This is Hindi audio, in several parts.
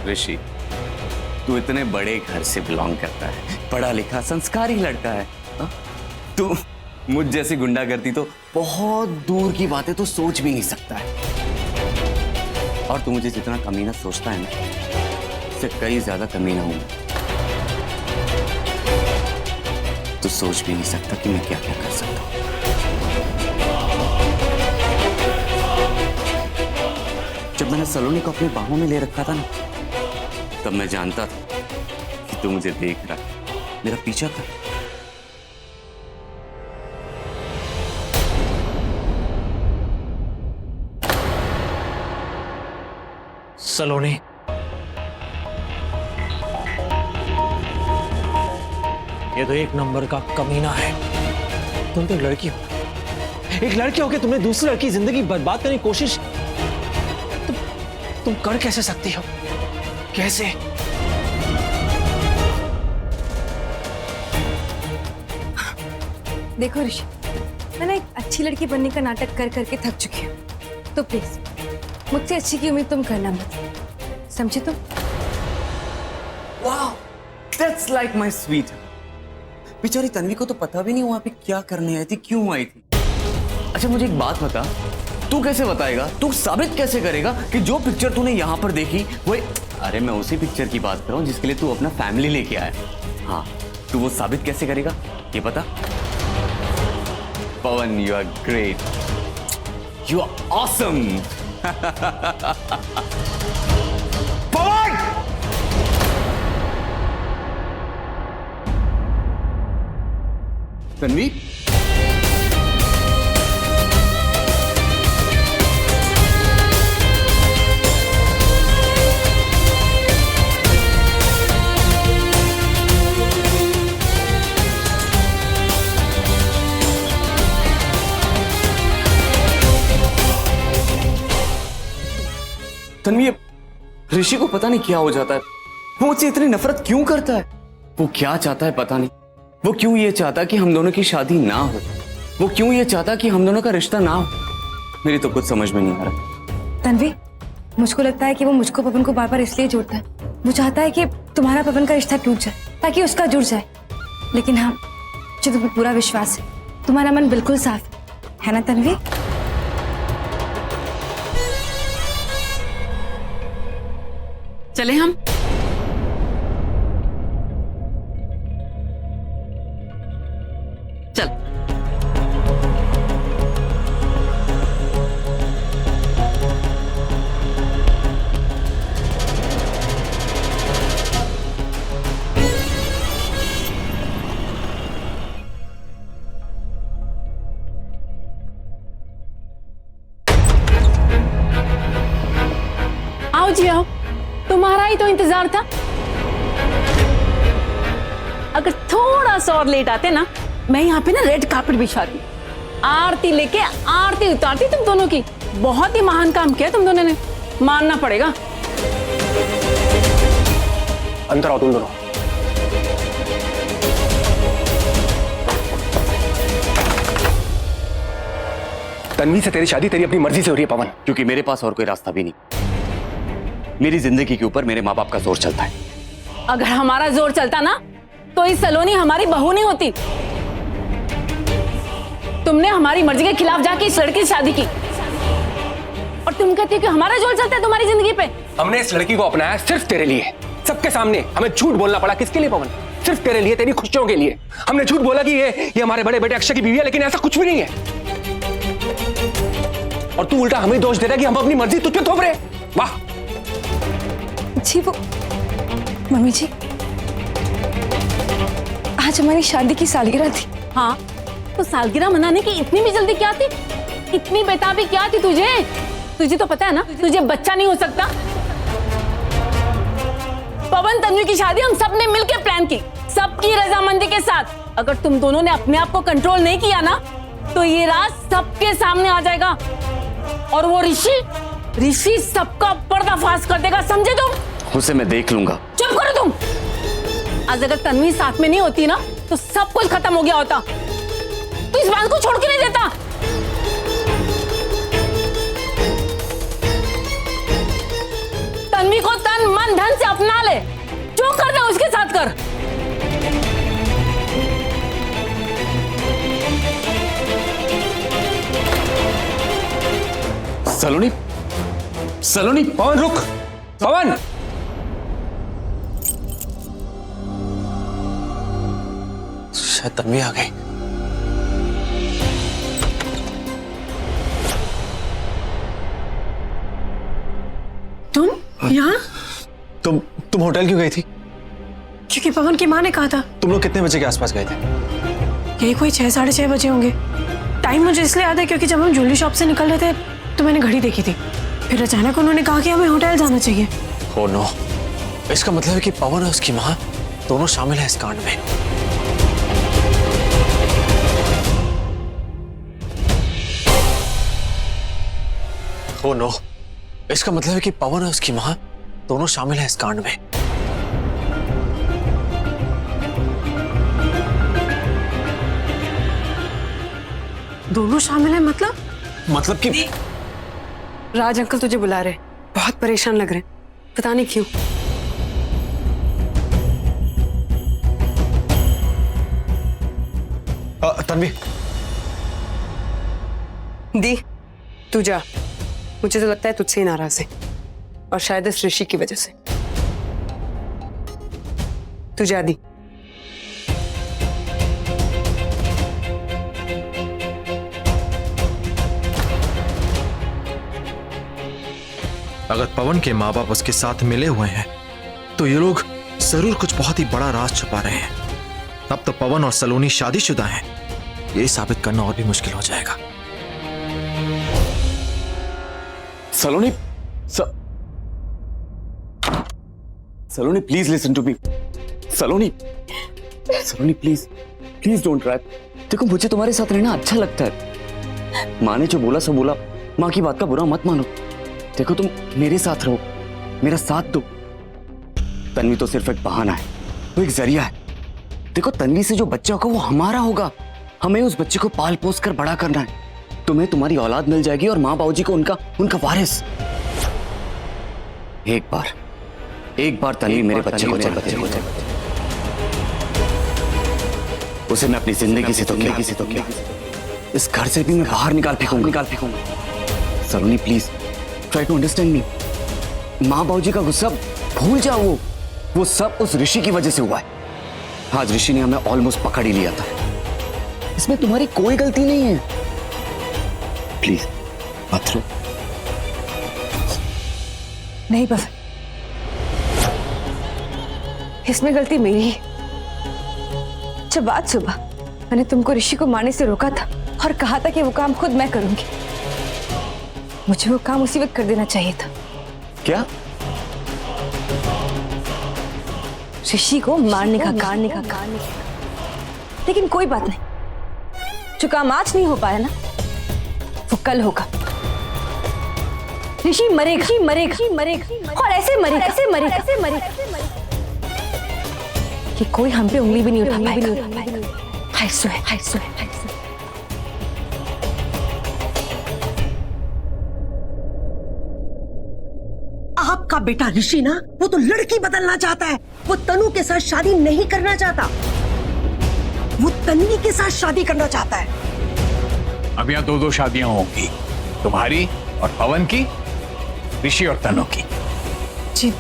ऋषि, तू इतने बड़े घर से बिलोंग करता है, पढ़ा लिखा संस्कारी लड़का है। तू मुझ जैसी गुंडागर्दी तो बहुत दूर की बातें तो सोच भी नहीं सकता है। और तू मुझे जितना कमीना सोचता है ना, उससे कई ज्यादा कमीना हूं। तू सोच भी नहीं सकता कि मैं क्या क्या कर सकता हूं। जब मैंने सलोनी को अपनी बाहों में ले रखा था ना, तब मैं जानता था कि तू मुझे देख रहा है, मेरा पीछा कर। सलोनी, ये तो एक नंबर का कमीना है। तुम तो एक लड़की हो, एक लड़की हो के तुमने दूसरी लड़की की जिंदगी बर्बाद करने की कोशिश तुम कर कैसे सकती हो? कैसे? देखो ऋषि, मैं ना एक अच्छी लड़की बनने का नाटक कर करके थक चुकी हूँ, तो प्लीज मुझसे अच्छी की उम्मीद तुम करना मत, समझे तुम? वाह, दैट्स लाइक माय स्वीट। बेचारी तन्वी को तो पता भी नहीं वहां पे क्या करने आई थी, क्यों आई थी। अच्छा मुझे एक बात बता, तू कैसे बताएगा, तू साबित कैसे करेगा कि जो पिक्चर तूने यहाँ पर देखी वो, अरे मैं उसी पिक्चर की बात कर रहा हूँ जिसके लिए तू अपना फैमिली लेके आया। हाँ, तू वो साबित कैसे करेगा ये बता। Pawan, you are great, you are awesome. Pawan! Tanvi, Tanvi, Rishi को पता नहीं क्या हो जाता है, वो मुझसे इतनी नफरत क्यों करता है। वो क्या चाहता है पता नहीं। वो क्यों ये चाहता कि हम दोनों की शादी ना हो, वो क्यों ये चाहता कि हम दोनों का रिश्ता ना हो, मेरी तो कुछ समझ में नहीं आ रहा। तन्वी, मुझको लगता है कि वो मुझको पवन को बार बार इसलिए जोड़ता है, वो चाहता है कि तुम्हारा पवन का रिश्ता टूट जाए ताकि उसका जुड़ जाए। लेकिन हाँ, मुझे तुम्हें पूरा विश्वास है, तुम्हारा मन बिल्कुल साफ है ना तन्वी? चले हम? चल। आओ जी आओ, तुम्हारा ही तो इंतजार था। अगर थोड़ा सा और लेट आते ना, मैं यहाँ पे ना रेड कार्पेट बिछाती, आरती लेके आरती उतारती तुम दोनों की। बहुत ही महान काम किया तुम दोनों ने, मानना पड़ेगा। अंदर आओ तुम दोनों। तन्वी से तेरी शादी तेरी अपनी मर्जी से हो रही है पवन, क्योंकि मेरे पास और कोई रास्ता भी नहीं। मेरी जिंदगी के ऊपर मेरे माँ बाप का जोर चलता है। अगर हमारा जोर चलता ना, तो इस सलोनी हमारी बहू नहीं होती। तुमने हमारी मर्जी के खिलाफ जाके इस लड़की से शादी की, और तुम कहती हो कि हमारा जोर चलता है तुम्हारी जिंदगी पे। हमने इस लड़की को अपनाया सिर्फ तेरे लिए, सबके सामने हमें झूठ बोलना पड़ा। किसके लिए पवन? सिर्फ तेरे लिए, तेरी खुशियों के लिए। हमने झूठ बोला कि ये हमारे बड़े बेटे अक्षय की बीवी है, लेकिन ऐसा कुछ भी नहीं है। और तू उल्टा हमें दोष दे रहा है कि हम अपनी मर्जी तुझ पे थोप रहे। वाह जी, वो मम्मी जी, आज हमारी शादी की सालगिरह थी। हाँ, तो सालगिरह मनाने की इतनी भी जल्दी क्या थी? इतनी बेताबी क्या थी तुझे? तुझे तो पता है ना, तुझे बच्चा नहीं हो सकता। पवन तन्वी की शादी हम सब ने मिलकर प्लान की, सबकी रजामंदी के साथ। अगर तुम दोनों ने अपने आप को कंट्रोल नहीं किया ना, तो ये राज सबके सामने आ जाएगा, और वो ऋषि सबका पर्दाफाश कर देगा, समझे तुम? उसे मैं देख लूंगा। चुप करो तुम। आज अगर तन्वी साथ में नहीं होती ना, तो सब कुछ खत्म हो गया होता। तू इस बात को छोड़ के नहीं देता। तन्वी को तन मन पवन ढंग से अपना ले, जो करना उसके साथ कर। सलोनी, सलोनी। पवन रुक, पवन। शायद तन्वी आ गई। तुम यहाँ? तुम होटल क्यों गई थी? क्योंकि पवन की माँ ने कहा था। तुम लोग कितने बजे के आसपास गए थे? यही कोई 6 साढ़े 6 बजे होंगे। टाइम मुझे इसलिए याद है क्योंकि जब हम ज्वेलरी शॉप से निकल रहे थे तो मैंने घड़ी देखी थी। फिर अचानक उन्होंने कहा कि हमें होटल जाना चाहिए। ओह नो, इसका मतलब है कि पवन और उसकी माँ दोनों शामिल हैं इस कांड में। ओह नो, इसका मतलब है कि पवन और उसकी माँ दोनों शामिल हैं इस कांड में। दोनों शामिल हैं मतलब कि राज अंकल तुझे बुला रहे, बहुत परेशान लग रहे हैं, पता नहीं क्यों। तन्वी, दी तू जा, मुझे तो लगता है तुझसे ही नाराज है और शायद इस ऋषि की वजह से। तू जा दी। अगर पवन के माँ बाप उसके साथ मिले हुए हैं तो ये लोग जरूर कुछ बहुत ही बड़ा राज छुपा रहे हैं। अब तो पवन और सलोनी शादीशुदा हैं, ये साबित करना और भी मुश्किल हो जाएगा। Saloni, Saloni please listen to me. Saloni, Saloni please, please don't try. देखो मुझे तुम्हारे साथ रहना अच्छा लगता है। माँ ने जो बोला सो बोला, माँ की बात का बुरा मत मानो। देखो तुम मेरे साथ रहो, मेरा साथ दो। तन्वी तो सिर्फ एक बहाना है, वो एक जरिया है। देखो तन्वी से जो बच्चा होगा वो हमारा होगा, हमें उस बच्चे को पाल पोस कर बड़ा करना है। तुम्हें तुम्हारी औलाद मिल जाएगी और माँ बाबूजी को उनका वारिस। एक बार तन्वी मेरे बच्चे को उसे मैं अपनी जिंदगी से तो क्या इस घर से भी मैं बाहर निकाल फेंकूंगा। Saloni please try to understand me. माँ बाबूजी का गुस्सा भूल जाओ, वो सब उस ऋषि की वजह से हुआ है। आज ऋषि ने हमें ऑलमोस्ट पकड़ ही लिया था, इसमें तुम्हारी कोई गलती नहीं है। प्लीज मत रो। नहीं बस, इसमें गलती मेरी है। जब आज सुबह मैंने तुमको ऋषि को मारने से रोका था और कहा था कि वो काम खुद मैं करूंगी, मुझे वो काम उसी वक्त कर देना चाहिए था। क्या? ऋषि को मारने का लेकिन कोई बात नहीं, जो काम आज नहीं हो पाया ना वो कल होगा। ऋषि मरेगा और ऐसे मरेगा कि कोई हम पे उंगली भी नहीं उठा पाएगा। I swear. आपका बेटा ऋषि ना, वो तो लड़की बदलना चाहता है। वो तनु के साथ शादी नहीं करना चाहता, वो तन्वी के साथ शादी करना चाहता है। अब यहाँ 2 शादियां होंगी, तुम्हारी और पवन की, ऋषि और तनु की। जी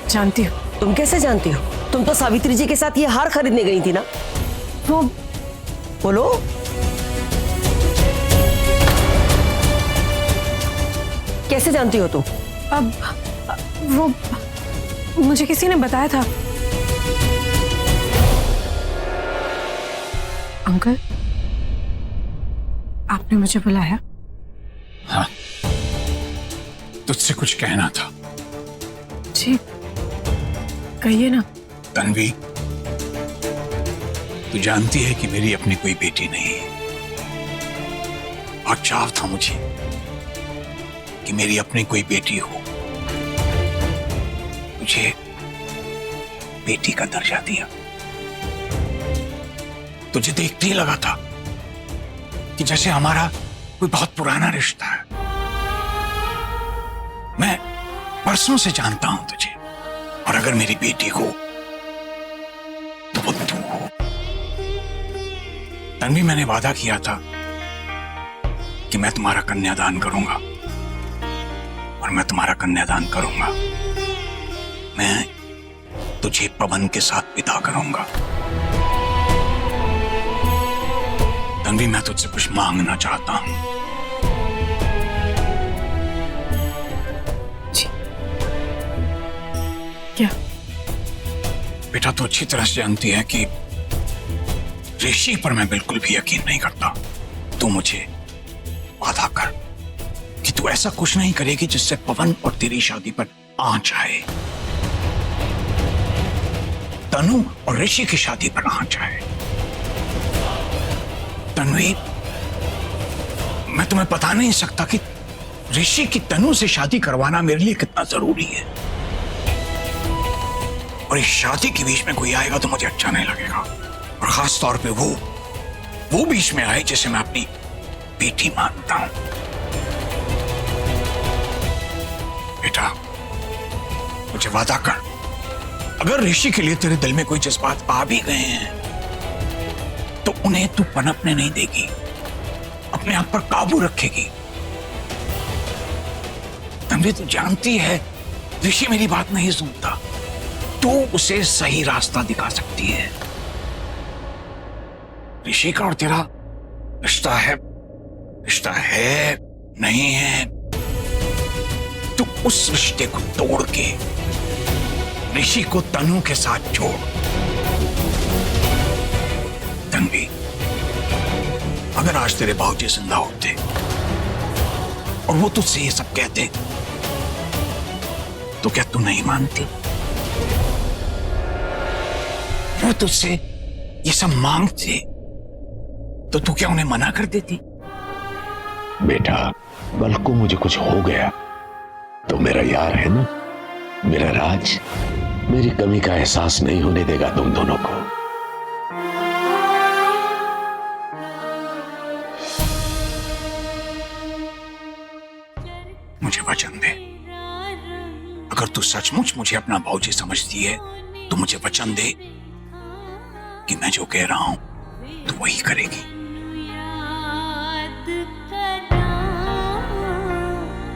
जानती हूँ। तुम कैसे जानती हो? तुम तो सावित्री जी के साथ ये हार खरीदने गई थी ना। वो बोलो। कैसे जानती हो तुम? अब वो मुझे किसी ने बताया था। अंकल, आपने मुझे बुलाया? हाँ, तुझसे कुछ कहना था। जी कहिए ना। तन्वी, तू जानती है कि मेरी अपनी कोई बेटी नहीं है, और चाव था मुझे कि मेरी अपनी कोई बेटी हो। मुझे बेटी का दर्जा दिया। तुझे देखते ही लगा था कि जैसे हमारा कोई बहुत पुराना रिश्ता है। मैं परसों से जानता हूं तुझे, और अगर मेरी बेटी को तो वो तू हो। तन्वी, मैंने वादा किया था कि मैं तुम्हारा कन्यादान करूंगा और मैं तुम्हारा कन्यादान करूंगा। मैं तुझे पवन के साथ विदा करूंगा। तन्वी, मैं तुझसे कुछ मांगना चाहता हूं। क्या? बेटा, तू अच्छी तरह से जानती है कि ऋषि पर मैं बिल्कुल भी यकीन नहीं करता। तू मुझे वादा कर कि तू ऐसा कुछ नहीं करेगी जिससे पवन और तेरी शादी पर आंच आए, तनु और ऋषि की शादी पर आंच आए। तन्वी, मैं तुम्हें बता नहीं सकता कि ऋषि की तनु से शादी करवाना मेरे लिए कितना जरूरी है। और इस शादी के बीच में कोई आएगा तो मुझे अच्छा नहीं लगेगा, और खास तौर पे वो बीच में आए जिसे मैं अपनी बेटी मानता हूं। बेटा, मुझे वादा कर, अगर ऋषि के लिए तेरे दिल में कोई जज्बात आ भी गए हैं तो उन्हें तू पनपने नहीं देगी, अपने आप पर काबू रखेगी। तन्वी, तू जानती है ऋषि मेरी बात नहीं सुनता। तू उसे सही रास्ता दिखा सकती है। ऋषि का और तेरा रिश्ता है नहीं है, तू उस रिश्ते को तोड़ के ऋषि को तनु के साथ जोड़। तन्वी, अगर आज तेरे बाबूजी जिंदा होते और वो तुझसे ये सब कहते तो क्या तू नहीं मानती? वो तुझसे ये सब मांगते तो तू क्या उन्हें मना कर देती? बेटा, कल को मुझे कुछ हो गया तो मेरा यार है ना, मेरा राज मेरी कमी का एहसास नहीं होने देगा तुम दोनों को। मुझे वचन दे, अगर तू सचमुच मुझे अपना भाऊजी समझती है तो मुझे वचन दे कि मैं जो कह रहा हूं तू वही करेगी।